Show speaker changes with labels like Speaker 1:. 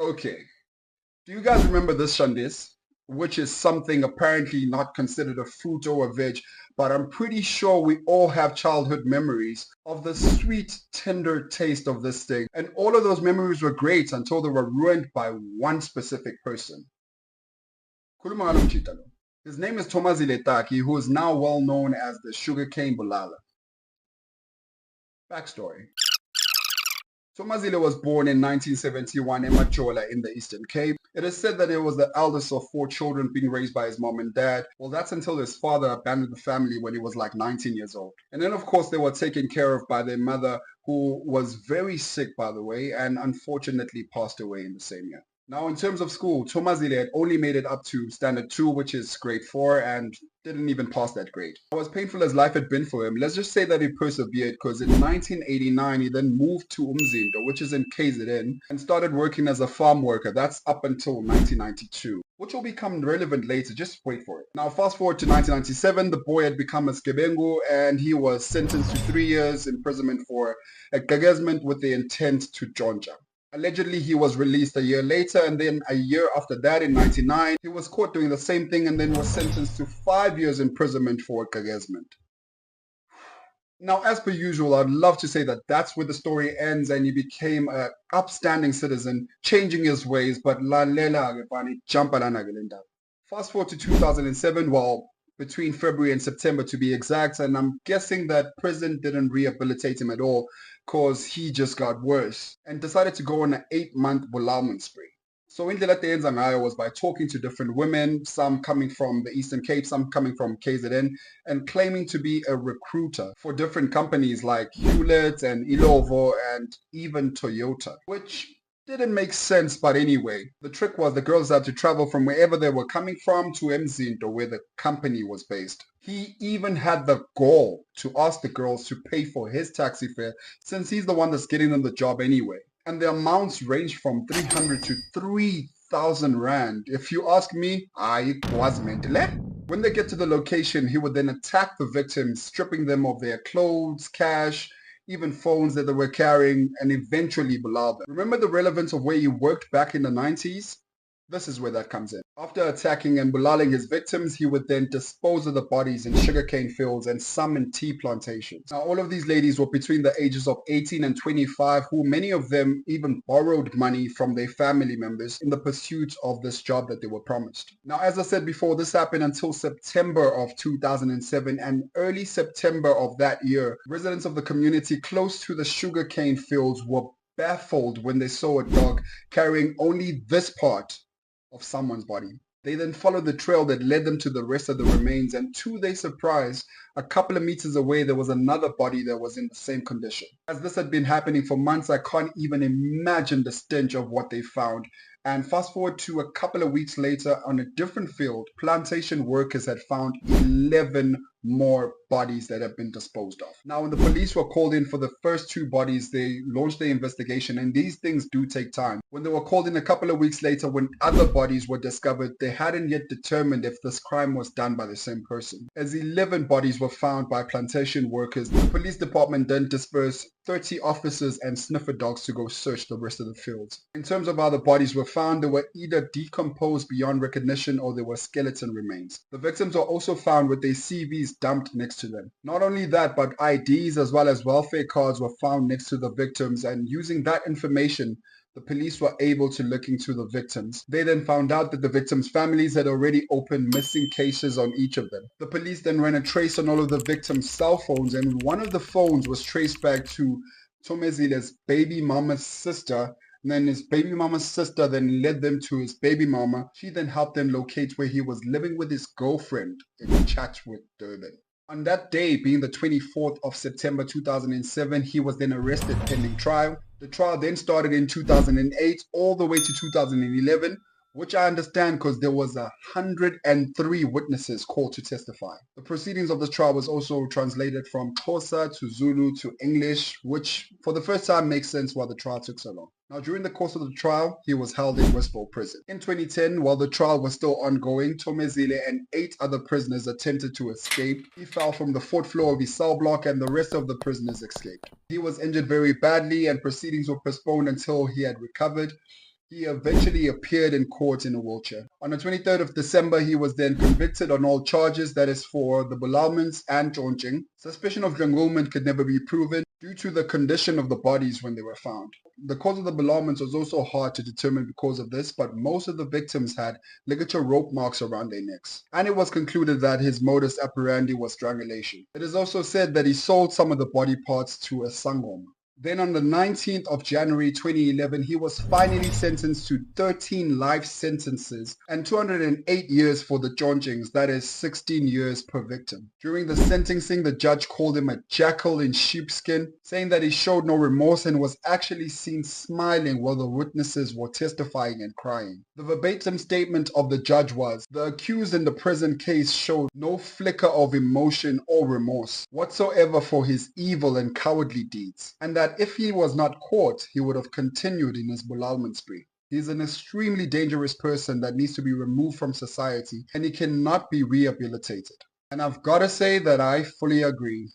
Speaker 1: Okay, do you guys remember this shandis? Which is something apparently not considered a fruit or a veg, but I'm pretty sure we all have childhood memories of the sweet, tender taste of this thing. And all of those memories were great until they were ruined by one specific person. Khuluma ngalo mjita lo. His name is Thozamile Taki, who is now well known as the Sugarcane Bulala. Backstory. Thozamile was born in 1971 in Majola in the Eastern Cape. It is said that he was the eldest of four children being raised by his mom and dad. Well, that's until his father abandoned the family when he was like 19 years old. And then, of course, they were taken care of by their mother, who was very sick, by the way, and unfortunately passed away in the same year. Now, in terms of school, Thozamile had only made it up to standard 2, which is grade 4, and didn't even pass that grade. As painful as life had been for him, let's just say that he persevered, because in 1989 he then moved to Umzindo, which is in KZN, and started working as a farm worker. That's up until 1992, which will become relevant later. Just wait for it. Now fast forward to 1997, the boy had become a skebengu and he was sentenced to 3 years imprisonment for engagement with the intent to jonja. Allegedly, he was released a year later, and then a year after that, in 1999, he was caught doing the same thing and then was sentenced to 5 years imprisonment for engagement. Now, as per usual, I'd love to say that that's where the story ends and he became an upstanding citizen, changing his ways, but fast forward to 2007, well, between February and September to be exact, and I'm guessing that prison didn't rehabilitate him at all because he just got worse and decided to go on an 8-month Bulalman spree. So indlela ayenza ngayo was by talking to different women, some coming from the Eastern Cape, some coming from KZN, and claiming to be a recruiter for different companies like Hewlett and Ilovo and even Toyota, which didn't make sense, but anyway, the trick was the girls had to travel from wherever they were coming from to Mzindo, where the company was based. He even had the gall to ask the girls to pay for his taxi fare, since he's the one that's getting them the job anyway. And the amounts range from 300 to 3,000 rand. If you ask me, I was mentally. When they get to the location, he would then attack the victims, stripping them of their clothes, cash, even phones that they were carrying, and eventually bulal them. Remember the relevance of where he worked back in the 90s? This is where that comes in. After attacking and bulaling his victims, he would then dispose of the bodies in sugarcane fields and some in tea plantations. Now, all of these ladies were between the ages of 18 and 25, who many of them even borrowed money from their family members in the pursuit of this job that they were promised. Now, as I said before, this happened until September of 2007, and early September of that year, residents of the community close to the sugarcane fields were baffled when they saw a dog carrying only this part of someone's body. They then followed the trail that led them to the rest of the remains, and to their surprise, a couple of meters away there was another body that was in the same condition. As this had been happening for months, I can't even imagine the stench of what they found. And fast forward to a couple of weeks later, on a different field, plantation workers had found 11 more bodies that have been disposed of. Now, when the police were called in for the first 2 bodies, they launched their investigation, and these things do take time. When they were called in a couple of weeks later, when other bodies were discovered, they hadn't yet determined if this crime was done by the same person. As 11 bodies were found by plantation workers, the police department then dispersed 30 officers and sniffer dogs to go search the rest of the fields. In terms of how the bodies were found, they were either decomposed beyond recognition or they were skeleton remains. The victims were also found with their CVs dumped next to them. Not only that, but IDs as well as welfare cards were found next to the victims, and using that information, the police were able to look into the victims. They then found out that the victims' families had already opened missing cases on each of them. The police then ran a trace on all of the victims' cell phones, and one of the phones was traced back to Thomazile's baby mama's sister. And then his baby mama's sister then led them to his baby mama. She then helped them locate where he was living with his girlfriend in Chatsworth, Durban. On that day, being the 24th of September 2007, he was then arrested pending trial. The trial then started in 2008 all the way to 2011, which I understand because there was 103 witnesses called to testify. The proceedings of the trial was also translated from Xhosa to Zulu to English, which for the first time makes sense why the trial took so long. Now, during the course of the trial, he was held in Westport prison. In 2010, while the trial was still ongoing, Thozamile and 8 other prisoners attempted to escape. He fell from the 4th floor of his cell block and the rest of the prisoners escaped. He was injured very badly and proceedings were postponed until he had recovered. He eventually appeared in court in a wheelchair. On the 23rd of December, he was then convicted on all charges, that is for the belaments and jonching. Suspicion of entanglement could never be proven due to the condition of the bodies when they were found. The cause of the belaments was also hard to determine because of this, but most of the victims had ligature rope marks around their necks. And it was concluded that his modus operandi was strangulation. It is also said that he sold some of the body parts to a sangoma. Then on the 19th of January 2011, he was finally sentenced to 13 life sentences and 208 years for the jonchings, that is 16 years per victim. During the sentencing, the judge called him a jackal in sheepskin, saying that he showed no remorse and was actually seen smiling while the witnesses were testifying and crying. The verbatim statement of the judge was, "The accused in the present case showed no flicker of emotion or remorse whatsoever for his evil and cowardly deeds, and that if he was not caught, he would have continued in his belalment spree. He is an extremely dangerous person that needs to be removed from society, and he cannot be rehabilitated." And I've got to say that I fully agree.